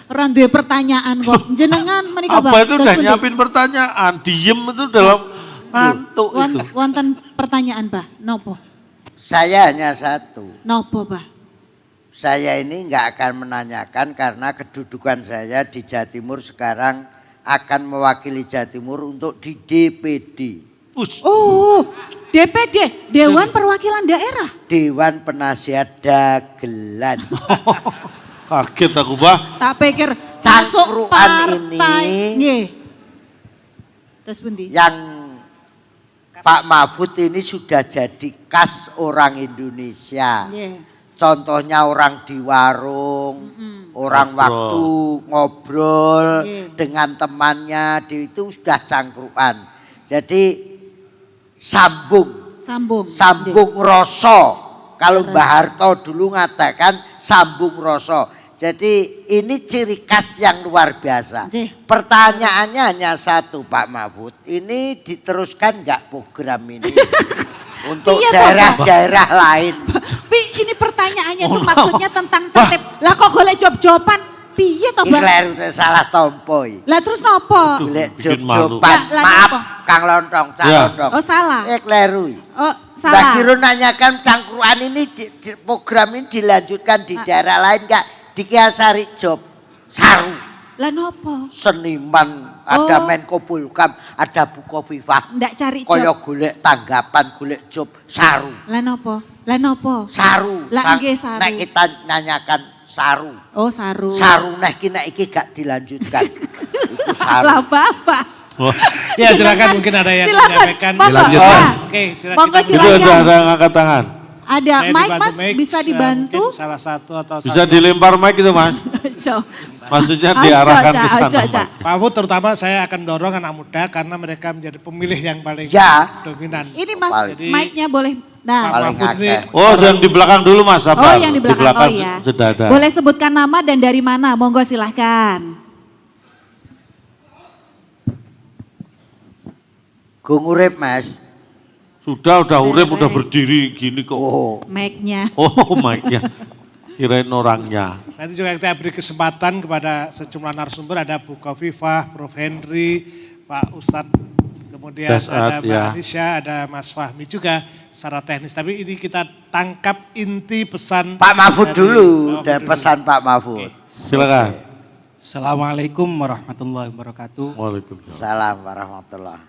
Orang duwe pertanyaan kok. Jenengan menika Apa itu udah nyiapin pertanyaan, diem itu dalam ngantuk itu. Wonten pertanyaan, Bah. Nopo? Saya hanya satu. Nopo, Bah? Saya ini nggak akan menanyakan karena kedudukan saya di Jawa Timur sekarang akan mewakili Jawa Timur untuk di DPD. Oh, DPD, Dewan Perwakilan Daerah. Dewan Penasihat Dagelan. Kaget aku Bah. Tak pikir Cangkruan masuk partai. ini Terus pundi? yang Pak Mahfud ini sudah jadi khas orang Indonesia. Contohnya orang di warung, orang waktu ngobrol dengan temannya, itu sudah cangkruan. Jadi sambung rasa. Kalau Mbah Harto dulu mengatakan sambung rasa. Jadi ini ciri khas yang luar biasa. Pertanyaannya hanya satu Pak Mahfud, ini diteruskan nggak program ini untuk daerah-daerah lain? Ini pertanyaannya tuh maksudnya tentang tertib. Lah kok golek job-joban? Piye to, Bang? Ikler salah tompoi. Lah terus nopo? Golek job-joban. Maaf Kang Lontong, Cak Lontong. Oh salah. Ikleru. Oh Mbak salah. Kiro nanyakan cangkruan ini program ini dilanjutkan di daerah lain enggak? Di Kiasari job saru. Lah nopo? Seniman, ada Menko Polhukam, ada Bukoviva. Ndak cari job. Kaya golek tanggapan, golek job saru. Lah nopo? Lah nopo? Saru. Lah nggih saru. Nek kita nanyakan saru. Oh saru. Saru nek iki gak dilanjutkan. Itu saru. Lah Bapak. Ya silakan mungkin ada yang Silakan. menyampaikan. Dilanjutkan. Oke, silakan. Monggo kita Itu silakan. ada yang angkat tangan. Ada Saya mic dibantu Mas, bisa dibantu? mungkin salah satu atau Bisa dilempar mic itu Mas. Maksudnya diarahkan ke sana. Pak Mahfud terutama saya akan dorong anak muda karena mereka menjadi pemilih yang paling dominan. Ini Mas, Jadi, mic-nya boleh. Pak Nah. Mahfud ini Dan di belakang dulu Mas. Oh yang di belakang, oh ya. Sudah ada. Boleh sebutkan nama dan dari mana, monggo silahkan. Gung urip Mas. Udah urip, udah berdiri gini kok. Mic-nya. Mic-nya. Kirain orangnya. nanti juga kita beri kesempatan kepada sejumlah narasumber, ada Bu Kofifah, Prof. Henry, Pak Ustadz, kemudian ada Mbak Anisha, ada Mas Fahmi juga secara teknis. Tapi ini kita tangkap inti pesan Pak Mahfud dulu dan pesan Pak Mahfud. Silakan. Assalamualaikum warahmatullahi wabarakatuh. Waalaikumsalam warahmatullahi.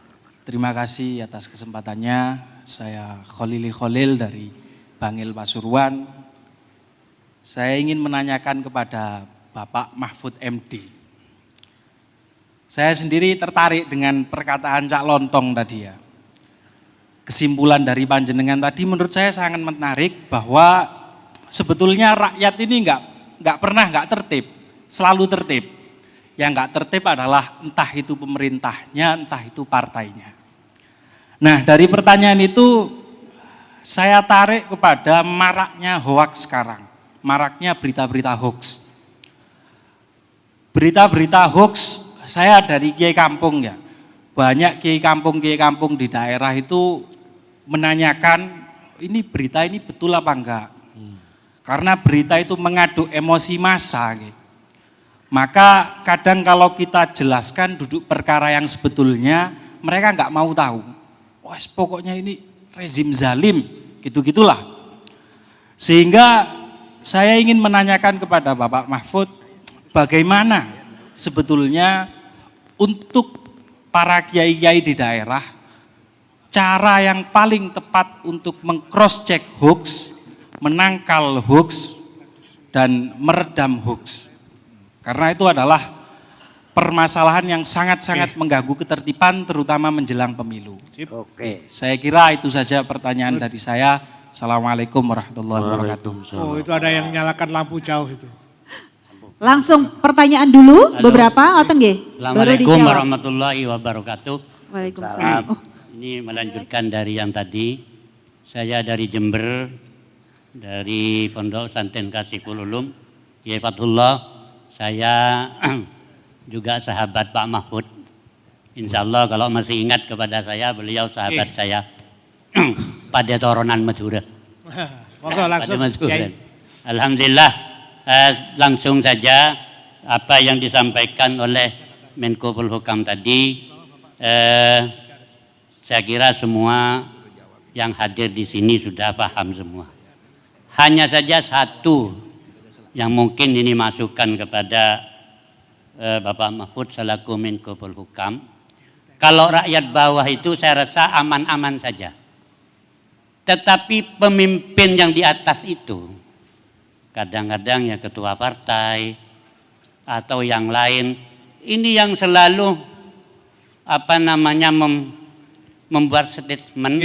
Terima kasih atas kesempatannya. Saya Kholili Kholil dari Bangil Pasuruan. Saya ingin menanyakan kepada Bapak Mahfud MD. Saya sendiri tertarik dengan perkataan Cak Lontong tadi ya. Kesimpulan dari panjenengan tadi menurut saya sangat menarik bahwa sebetulnya rakyat ini nggak pernah nggak tertib, selalu tertib. Yang nggak tertib adalah entah itu pemerintahnya, entah itu partainya. Nah dari pertanyaan itu saya tarik kepada maraknya hoax sekarang, maraknya berita-berita hoax. Berita-berita hoax saya dari kiai kampung ya, banyak kiai kampung di daerah itu menanyakan ini berita ini betul apa enggak. Karena berita itu mengadu emosi massa gitu. Maka kadang kalau kita jelaskan duduk perkara yang sebetulnya mereka nggak mau tahu. Wah pokoknya ini rezim zalim, gitu-gitulah. Sehingga saya ingin menanyakan kepada Bapak Mahfud, bagaimana sebetulnya untuk para kiai-kiai di daerah, cara yang paling tepat untuk meng-cross-check hoax, menangkal hoax, dan meredam hoax. Karena itu adalah permasalahan yang sangat-sangat mengganggu ketertiban terutama menjelang pemilu. Oke. Saya kira itu saja pertanyaan dari saya. Assalamualaikum warahmatullahi wabarakatuh. Oh, itu ada yang nyalakan lampu jauh itu. Langsung pertanyaan dulu beberapa, ngoten nggih. Baru Assalamualaikum dijawab. warahmatullahi wabarakatuh. Waalaikumsalam. Oh, Ini melanjutkan dari yang tadi. Saya dari Jember, dari Pondok Santen Kasiful Ulum, Kiai Fathullah. Saya juga sahabat Pak Mahfud. Insya Allah kalau masih ingat kepada saya, beliau sahabat saya. Pada Toronan Madura. Monggo langsung. Pada Madura. Kiai. Alhamdulillah, langsung saja apa yang disampaikan oleh Menko Polhukam tadi. Saya kira semua yang hadir di sini sudah paham semua. Hanya saja satu yang mungkin ini masukan kepada Bapak Mahfud selaku Menko Polhukam. Kalau rakyat bawah itu saya rasa aman-aman saja. Tetapi pemimpin yang di atas itu, kadang-kadang ya ketua partai atau yang lain, ini yang selalu membuat statement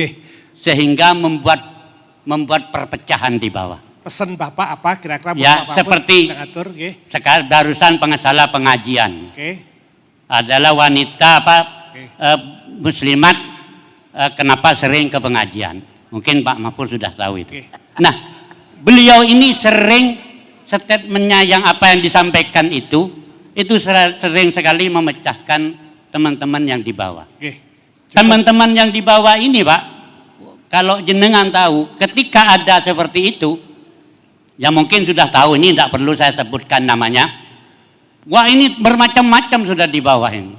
sehingga membuat perpecahan di bawah. Pesan Bapak apa kira-kira? Ya Bapak seperti atur, sekarang barusan pengacara pengajian adalah wanita muslimat, kenapa sering ke pengajian? Mungkin Pak Mahfud sudah tahu itu. Nah, beliau ini sering statementnya yang apa yang disampaikan itu sering sekali memecahkan teman-teman yang di bawah. Teman-teman yang di bawah ini Pak, kalau jenengan tahu ketika ada seperti itu, ya mungkin sudah tahu, ini tidak perlu saya sebutkan namanya. Wah ini bermacam-macam sudah di bawah ini.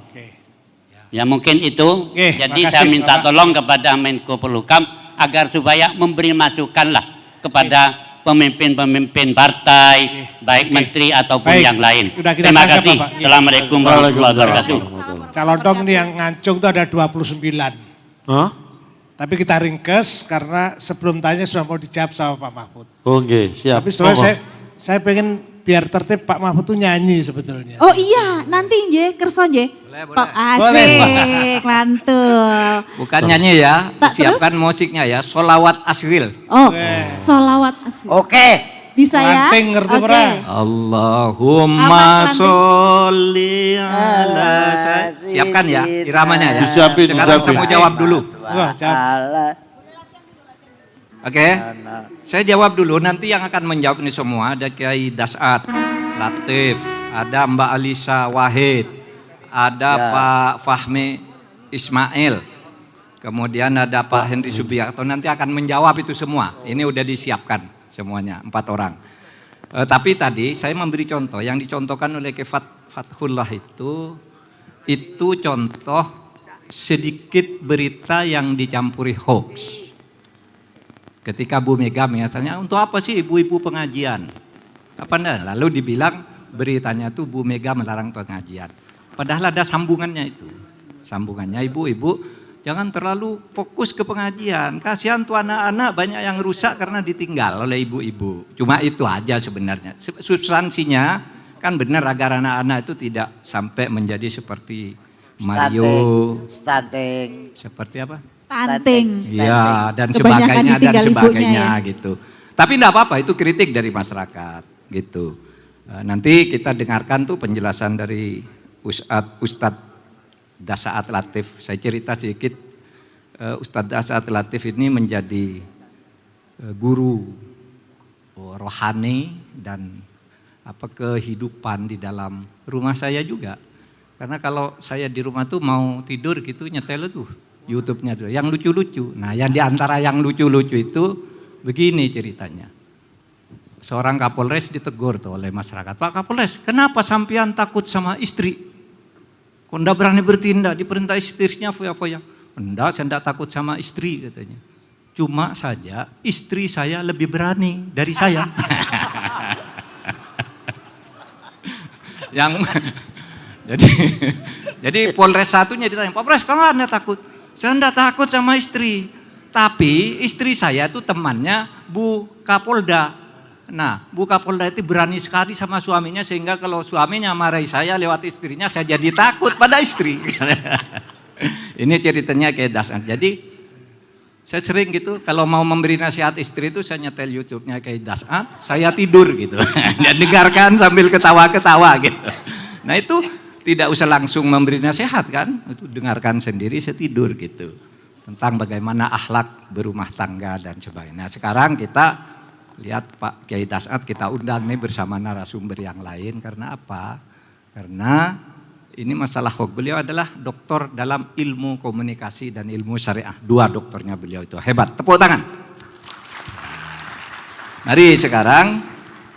Ya mungkin itu, jadi saya minta tolong kepada Menko Polhukam agar supaya memberi masukanlah kepada pemimpin-pemimpin partai, baik menteri ataupun yang lain. Terima kasih. Assalamualaikum warahmatullahi wabarakatuh. Calondong ini yang ngancung itu ada 29. Hah? Tapi kita ringkes karena sebelum tanya sudah mau dijawab sama Pak Mahfud. Oke, siap. Tapi sebenarnya saya pengen biar tertib Pak Mahfud tuh nyanyi sebetulnya. oh iya, nanti nggih kerso nggih. Boleh. Asik, mantul. Bukan nyanyi ya, Tak, siapkan musiknya ya, solawat asril. Oh, solawat asli. Oke. Bisa ya? Lanting ngerti Oke. ora? Allahumma Aman, sholli ala siapkan ya iramanya ya. Disiapin, Sekarang saya mau jawab dulu. Wah, jawab. Oke. Saya jawab dulu, nanti yang akan menjawab ini semua ada Kiai Dasat, Latif, ada Mbak Alisa Wahid, ada Pak Fahmi Ismail, kemudian ada Pak Henry Subiakto, nanti akan menjawab itu semua. Ini udah disiapkan semuanya, 4 orang. Tapi tadi saya memberi contoh, yang dicontohkan oleh Kiai Fathullah itu contoh sedikit berita yang dicampuri hoax. Ketika Bu Mega misalnya, untuk apa sih ibu-ibu pengajian? Apa enggak? Lalu dibilang beritanya tuh Bu Mega melarang pengajian. Padahal ada sambungannya itu. Sambungannya ibu-ibu jangan terlalu fokus ke pengajian. Kasihan tuh anak-anak banyak yang rusak karena ditinggal oleh ibu-ibu. Cuma itu aja sebenarnya. Substansinya kan benar agar anak-anak itu tidak sampai menjadi seperti Mario. Stunting. Seperti apa? Stunting. Iya, dan Kebanyakan sebagainya ditinggal ibunya ya. gitu. Tapi enggak apa-apa, itu kritik dari masyarakat gitu. Nanti kita dengarkan tuh penjelasan dari Ustadz Dasaat Latif. Saya cerita sedikit, Ustadz Dasaat Latif ini menjadi guru rohani dan kehidupan di dalam rumah saya juga. Karena kalau saya di rumah tuh mau tidur gitu nyetel tuh YouTube-nya tuh yang lucu-lucu. Nah, yang diantara yang lucu-lucu itu begini ceritanya. Seorang Kapolres ditegur tuh oleh masyarakat. Pak Kapolres, kenapa sampean takut sama istri? Kok enggak berani bertindak, diperintah istrinya foya-foya. Enggak, saya enggak takut sama istri katanya. Cuma saja istri saya lebih berani dari saya. Jadi Polres satunya ditanya, Pak Polres, kamu Anda takut? Saya enggak takut sama istri. Tapi istri saya itu temannya Bu Kapolda. Nah, Bu Kapolda itu berani sekali sama suaminya sehingga kalau suaminya marahi saya lewat istrinya, saya jadi takut pada istri. Ini ceritanya kayak Dasat. Jadi saya sering gitu kalau mau memberi nasihat istri itu saya nyetel YouTube-nya kayak Dasat, saya tidur gitu. Dan dengarkan sambil ketawa-ketawa gitu. Nah itu tidak usah langsung memberi nasihat kan, itu dengarkan sendiri saya tidur gitu. Tentang bagaimana akhlak berumah tangga dan sebagainya. Nah sekarang kita lihat Pak Kiai Dasat kita undang nih bersama narasumber yang lain karena apa? Karena ini masalah hoax. Beliau adalah doktor dalam ilmu komunikasi dan ilmu syariah. 2 doktornya beliau itu. Hebat. Tepuk tangan. Mari sekarang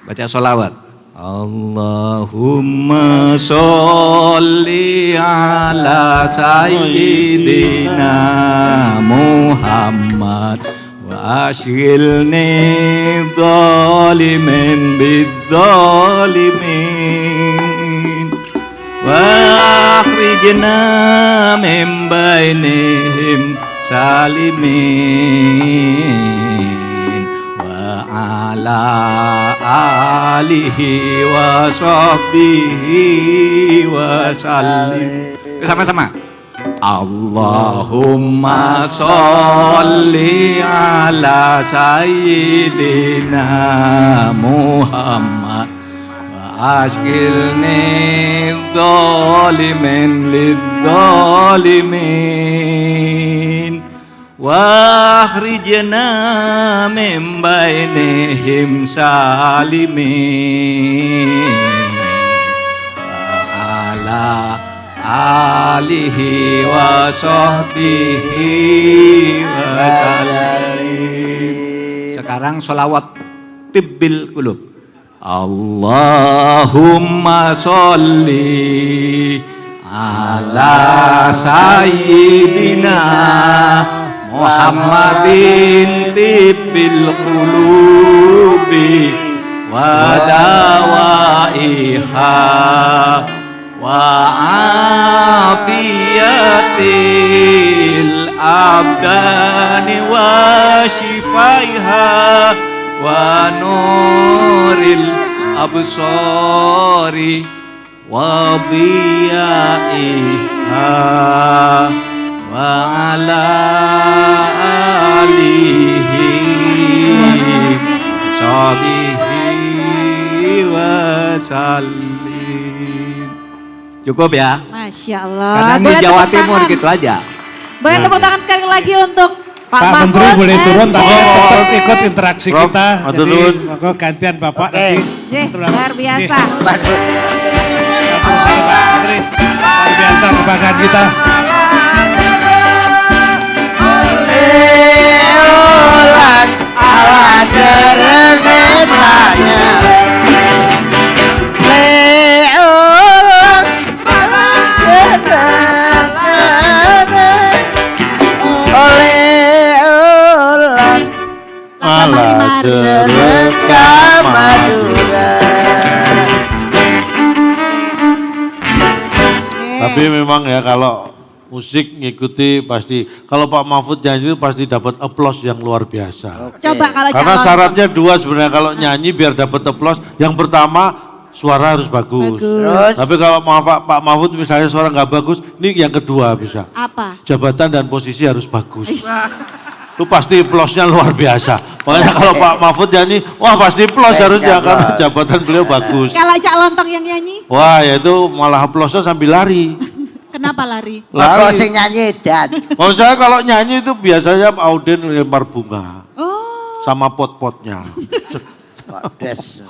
baca sholawat. Allahumma sholli ala sayyidina Muhammad wa ashghilni dhalimin bidzalimin wa akhrijna min bainihim salimin wa ala alihi wa sahbihi wa sallim. Sama-sama. Allahumma sholli ala sayyidina Muhammad wa ashghilni dhalimin lidzalimin wa akhrijna min bainihim salimin wa ala alihi wa sahbihi wa sallim. Sekarang sholawat tibbil qulub. Allahumma sholli ala sayyidina Muhammadin tibbil qulubi wa dawaiha wa afiyatil abdani wa shifaiha wa nuril absari wa diyaiha wa ala alihi sahbihi wa sallim. Cukup ya? Masya Allah. Karena ini Boleh Jawa tepuk Timur tangan. gitu aja. Boleh tepuk tangan sekali lagi untuk Pak Pak Mahfud. Menteri boleh turun tapi MD. tetap ikut interaksi Prof, kita. matur Jadi nuwun. monggo gantian Bapak Oke. nanti. Jeh, luar biasa. Terus Pak Menteri, luar biasa kebanggaan kita. Ulang ala deremetanya Leulang ala deremetanya Oleh ulang Malah Dereka Madura. Tapi memang ya kalau musik ngikuti pasti, kalau Pak Mahfud nyanyi itu pasti dapat applause yang luar biasa. Coba kalau Karena calon. syaratnya 2 sebenarnya kalau nyanyi biar dapat applause. Yang pertama suara harus bagus. Bagus. Tapi kalau Pak Mahfud misalnya suara nggak bagus, ini yang kedua bisa. Apa? Jabatan dan posisi harus bagus. Itu pasti applause-nya luar biasa. Makanya kalau Pak Mahfud nyanyi, wah pasti applause harusnya karena jabatan beliau bagus. Kalau Cak Lontong yang nyanyi, Wah ya itu malah applause-nya sambil lari. kenapa lari? Kalau Lari. sing nyanyi dan Oh saya kalau nyanyi itu biasanya Auden lempar bunga Oh, sama pot-potnya. Des.